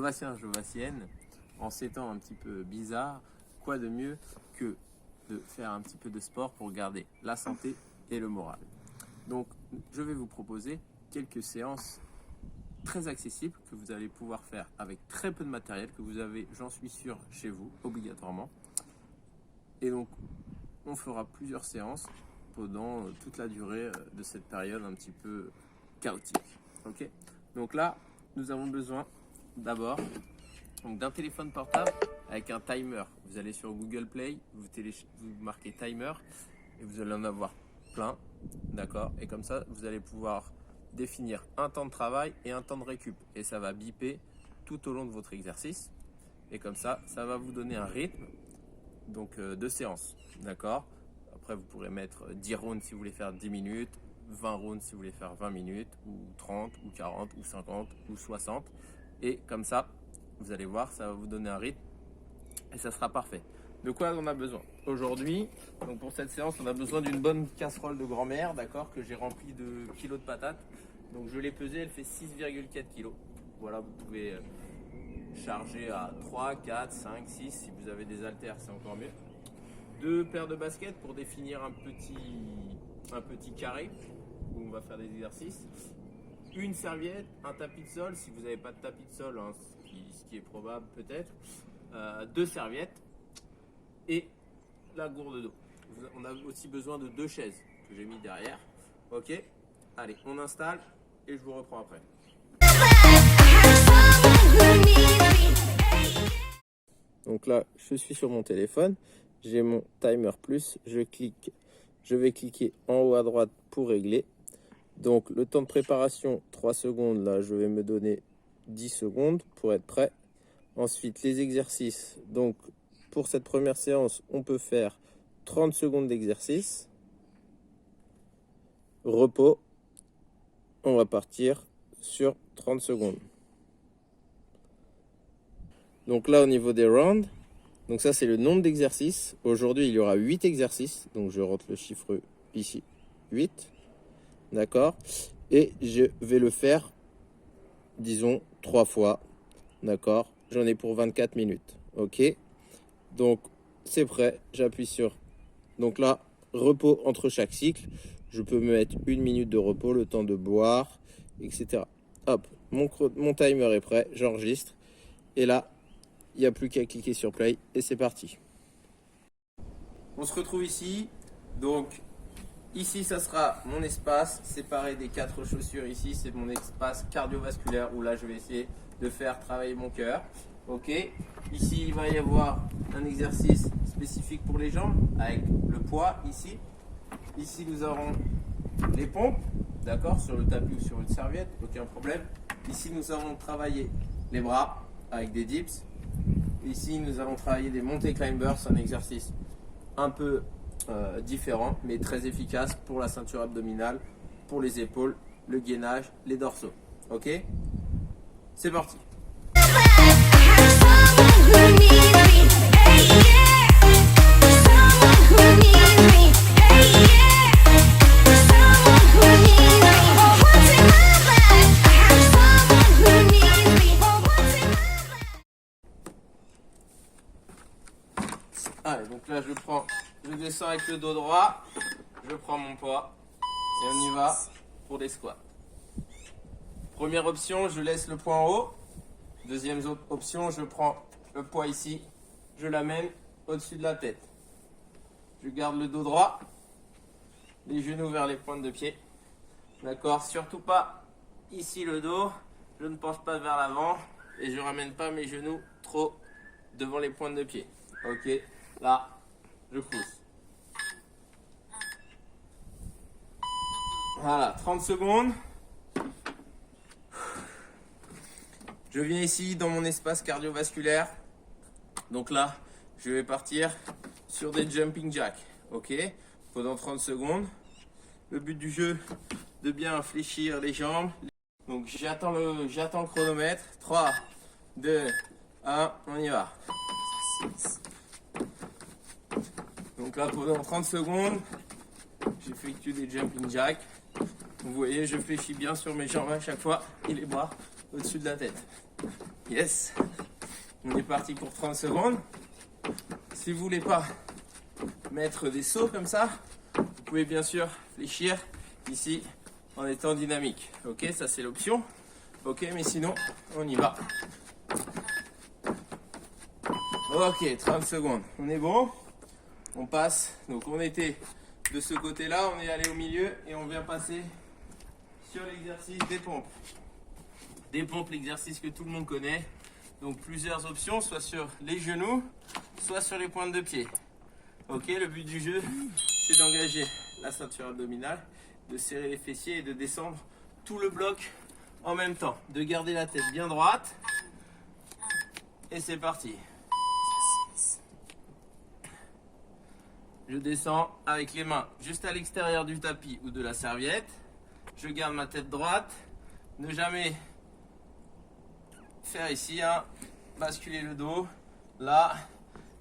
Jovacien, Jovacienne, en ces temps un petit peu bizarres, quoi de mieux que de faire un petit peu de sport pour garder la santé et le moral. Donc, je vais vous proposer quelques séances très accessibles que vous allez pouvoir faire avec très peu de matériel que vous avez, j'en suis sûr, chez vous, obligatoirement. Et donc, on fera plusieurs séances pendant toute la durée de cette période un petit peu chaotique. Ok ? Donc là, nous avons besoin d'abord d'un téléphone portable avec un timer. Vous allez sur Google Play, vous marquez timer et vous allez en avoir plein, d'accord? Et comme ça, vous allez pouvoir définir un temps de travail et un temps de récup. Et ça va biper tout au long de votre exercice. Et comme ça va vous donner un rythme donc, de séance, d'accord? Après, vous pourrez mettre 10 rounds si vous voulez faire 10 minutes, 20 rounds si vous voulez faire 20 minutes, ou 30, ou 40, ou 50, ou 60. Et comme ça, vous allez voir, ça va vous donner un rythme et ça sera parfait. De quoi on a besoin aujourd'hui? Donc pour cette séance, on a besoin d'une bonne casserole de grand-mère, d'accord, que j'ai remplie de kilos de patates. Donc je l'ai pesée, elle fait 6,4 kg. Voilà, vous pouvez charger à 3, 4, 5, 6. Si vous avez des haltères, c'est encore mieux. 2 paires de baskets pour définir un petit carré où on va faire des exercices. Une serviette, un tapis de sol, si vous n'avez pas de tapis de sol, hein, ce qui est probable peut-être. 2 serviettes et la gourde d'eau. On a aussi besoin de 2 chaises que j'ai mis derrière. Ok, allez, on installe et je vous reprends après. Donc là, je suis sur mon téléphone, j'ai mon timer plus, je vais cliquer en haut à droite pour régler. Donc le temps de préparation, 3 secondes, là je vais me donner 10 secondes pour être prêt. Ensuite, les exercices. Donc, pour cette première séance, on peut faire 30 secondes d'exercice. Repos. On va partir sur 30 secondes. Donc là, au niveau des rounds, donc ça, c'est le nombre d'exercices. Aujourd'hui, il y aura 8 exercices. Donc, je rentre le chiffre ici. 8. D'accord. Et je vais le faire, disons, 3 fois. D'accord. J'en ai pour 24 minutes. Ok. Donc, c'est prêt. J'appuie sur. Donc là, repos entre chaque cycle. Je peux me mettre 1 minute de repos, le temps de boire, etc. Hop. Mon timer est prêt. J'enregistre. Et là, il n'y a plus qu'à cliquer sur play. Et c'est parti. On se retrouve ici. Donc, ici, ça sera mon espace séparé des 4 chaussures. Ici, c'est mon espace cardiovasculaire où là, je vais essayer de faire travailler mon cœur. Ok. Ici, il va y avoir un exercice spécifique pour les jambes avec le poids ici. Ici, nous aurons les pompes, d'accord, sur le tapis ou sur une serviette, aucun problème. Ici, nous allons travailler les bras avec des dips. Ici, nous allons travailler des montées climbers, un exercice un peu différent, mais très efficace pour la ceinture abdominale, pour les épaules, le gainage, les dorsaux. Ok, c'est parti. Allez, donc là je descends avec le dos droit, je prends mon poids et on y va pour des squats. Première option, je laisse le poids en haut. Deuxième option, je prends le poids ici, je l'amène au-dessus de la tête. Je garde le dos droit, les genoux vers les pointes de pied. D'accord, surtout pas ici le dos, je ne penche pas vers l'avant et je ramène pas mes genoux trop devant les pointes de pied. Ok, là, je pousse. Voilà, 30 secondes. Je viens ici dans mon espace cardiovasculaire. Donc là, je vais partir sur des jumping jacks. Ok, pendant 30 secondes. Le but du jeu, de bien fléchir les jambes. Donc j'attends le chronomètre. 3, 2, 1, on y va. Donc là, pendant 30 secondes, j'effectue des jumping jacks. Vous voyez, je fléchis bien sur mes jambes à chaque fois et les bras au-dessus de la tête. Yes. On est parti pour 30 secondes. Si vous voulez pas mettre des sauts comme ça, vous pouvez bien sûr fléchir ici en étant dynamique. Ok, ça c'est l'option. Ok, mais sinon, on y va. Ok, 30 secondes. On est bon. On passe. Donc on était de ce côté-là, on est allé au milieu et on vient passer sur l'exercice des pompes. Des pompes, l'exercice que tout le monde connaît. Donc plusieurs options, soit sur les genoux, soit sur les pointes de pied. Ok, le but du jeu, c'est d'engager la ceinture abdominale, de serrer les fessiers et de descendre tout le bloc en même temps. De garder la tête bien droite. Et c'est parti. Je descends avec les mains juste à l'extérieur du tapis ou de la serviette. Je garde ma tête droite. Ne jamais faire ici, basculer le dos. Là,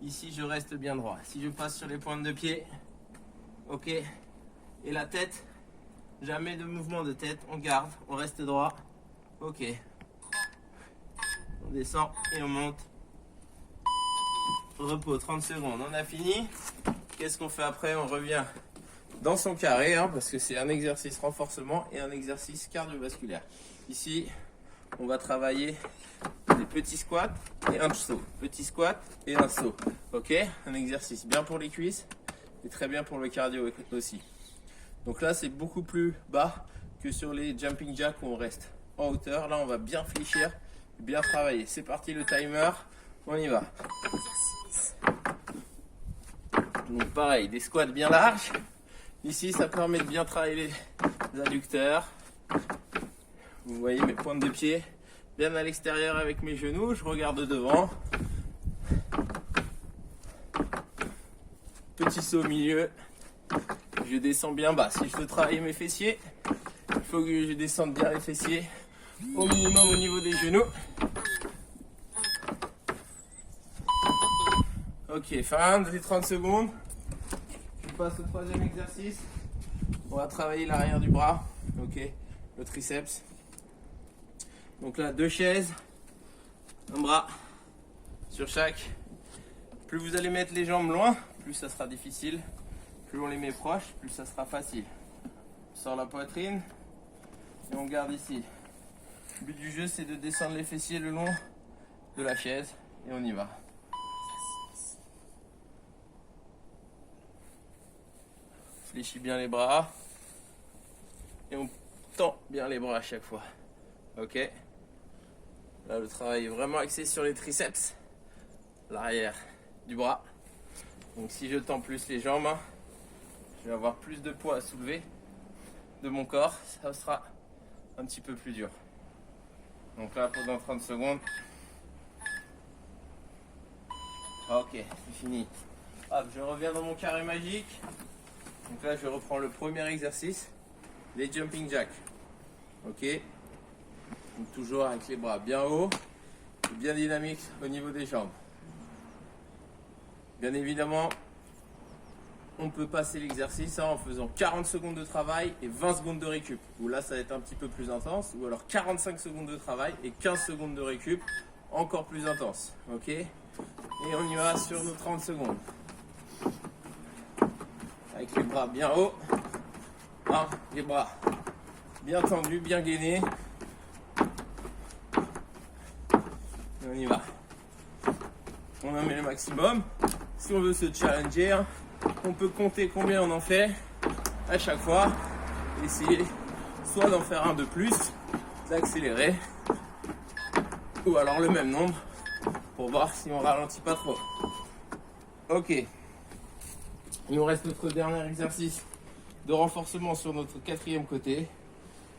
ici, je reste bien droit. Si je passe sur les pointes de pied, ok. Et la tête, jamais de mouvement de tête. On garde, on reste droit. Ok. On descend et on monte. Repos, 30 secondes. On a fini. Qu'est-ce qu'on fait après? On revient dans son carré, parce que c'est un exercice renforcement et un exercice cardiovasculaire. Ici, on va travailler des petits squats et un saut. Petit squat et un saut. Ok? Un exercice bien pour les cuisses et très bien pour le cardio aussi. Donc là, c'est beaucoup plus bas que sur les jumping jacks où on reste en hauteur. Là, on va bien fléchir, bien travailler. C'est parti, le timer. On y va. Donc pareil, des squats bien larges. Ici, ça permet de bien travailler les adducteurs. Vous voyez mes pointes de pied bien à l'extérieur avec mes genoux. Je regarde devant. Petit saut au milieu. Je descends bien bas. Si je veux travailler mes fessiers, il faut que je descende bien les fessiers au minimum au niveau des genoux. Ok, fin des 30 secondes. Je passe au troisième exercice. On va travailler l'arrière du bras. Ok, le triceps. Donc là, 2 chaises, un bras sur chaque. Plus vous allez mettre les jambes loin, plus ça sera difficile. Plus on les met proches, plus ça sera facile. On sort la poitrine et on garde ici. Le but du jeu, c'est de descendre les fessiers le long de la chaise et on y va. Fléchis bien les bras et on tend bien les bras à chaque fois. Ok. Là, le travail est vraiment axé sur les triceps, l'arrière du bras. Donc si je tends plus les jambes, je vais avoir plus de poids à soulever de mon corps. Ça sera un petit peu plus dur. Donc là, pendant 30 secondes. Ok, c'est fini. Hop, je reviens dans mon carré magique. Donc là, je reprends le premier exercice, les jumping jacks. Ok. Donc toujours avec les bras bien hauts, et bien dynamiques au niveau des jambes. Bien évidemment, on peut passer l'exercice en faisant 40 secondes de travail et 20 secondes de récup. Ou là, ça va être un petit peu plus intense. Ou alors 45 secondes de travail et 15 secondes de récup, encore plus intense. Ok. Et on y va sur nos 30 secondes. Avec les bras bien hauts, les bras bien tendus, bien gainés. Et on y va. On en met le maximum. Si on veut se challenger, on peut compter combien on en fait à chaque fois. Essayer soit d'en faire un de plus, d'accélérer, ou alors le même nombre pour voir si on ralentit pas trop. Ok. Il nous reste notre dernier exercice de renforcement sur notre quatrième côté.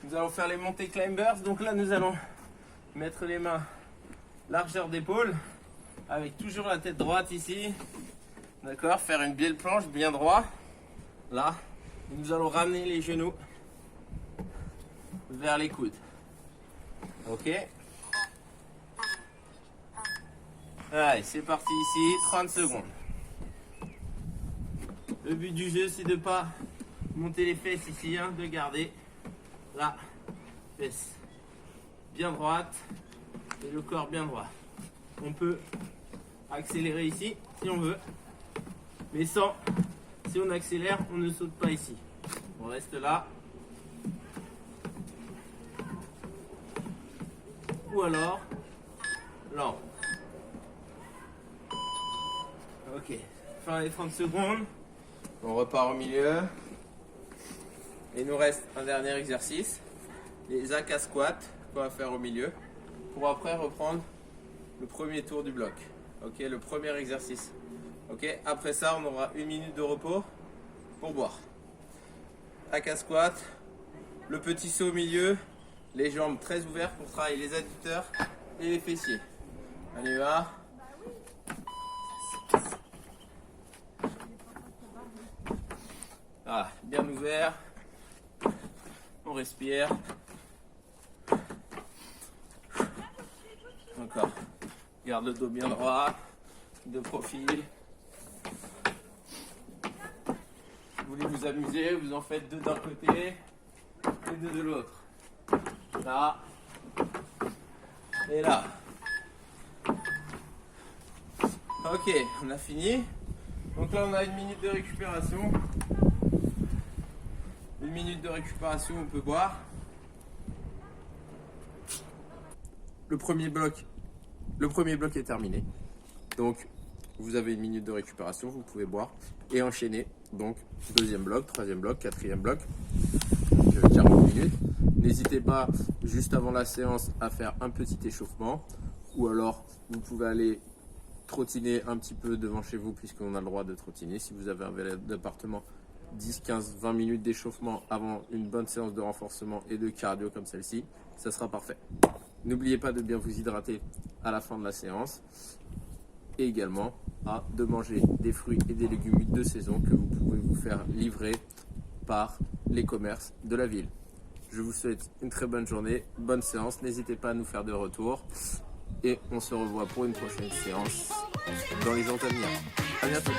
Nous allons faire les montées climbers. Donc là, nous allons mettre les mains largeur d'épaule avec toujours la tête droite ici. D'accord, faire une belle planche bien droit. Là, et nous allons ramener les genoux vers les coudes. Ok. Allez, c'est parti ici, 30 secondes. Le but du jeu, c'est de ne pas monter les fesses ici, de garder la fesse bien droite et le corps bien droit. On peut accélérer ici si on veut, mais si on accélère, on ne saute pas ici. On reste là. Ou alors, lent. Ok, fin des 30 secondes. On repart au milieu. Et il nous reste un dernier exercice, les AK squats qu'on va faire au milieu, pour après reprendre le premier tour du bloc. Ok, le premier exercice. Ok, après ça, on aura 1 minute de repos pour boire. AK squat, le petit saut au milieu, les jambes très ouvertes pour travailler les adducteurs et les fessiers. On y va. Ah, bien ouvert. On respire. Encore. Garde le dos bien droit, de profil. Vous voulez vous amuser, vous en faites 2 d'un côté et 2 de l'autre. Là et là. Ok, on a fini. Donc là, on a 1 minute de récupération. 1 minute de récupération, on peut boire. Le premier bloc est terminé. Donc, vous avez 1 minute de récupération, vous pouvez boire et enchaîner. Donc, 2e bloc, 3e bloc, 4e bloc. Donc, 40 minutes. N'hésitez pas, juste avant la séance, à faire un petit échauffement. Ou alors, vous pouvez aller trottiner un petit peu devant chez vous, puisqu'on a le droit de trottiner. Si vous avez un vélo d'appartement, 10, 15, 20 minutes d'échauffement avant une bonne séance de renforcement et de cardio comme celle-ci, ça sera parfait. N'oubliez pas de bien vous hydrater à la fin de la séance et également de manger des fruits et des légumes de saison que vous pouvez vous faire livrer par les commerces de la ville. Je vous souhaite une très bonne journée, bonne séance. N'hésitez pas à nous faire des retours et on se revoit pour une prochaine séance dans les jours à venir. À bientôt.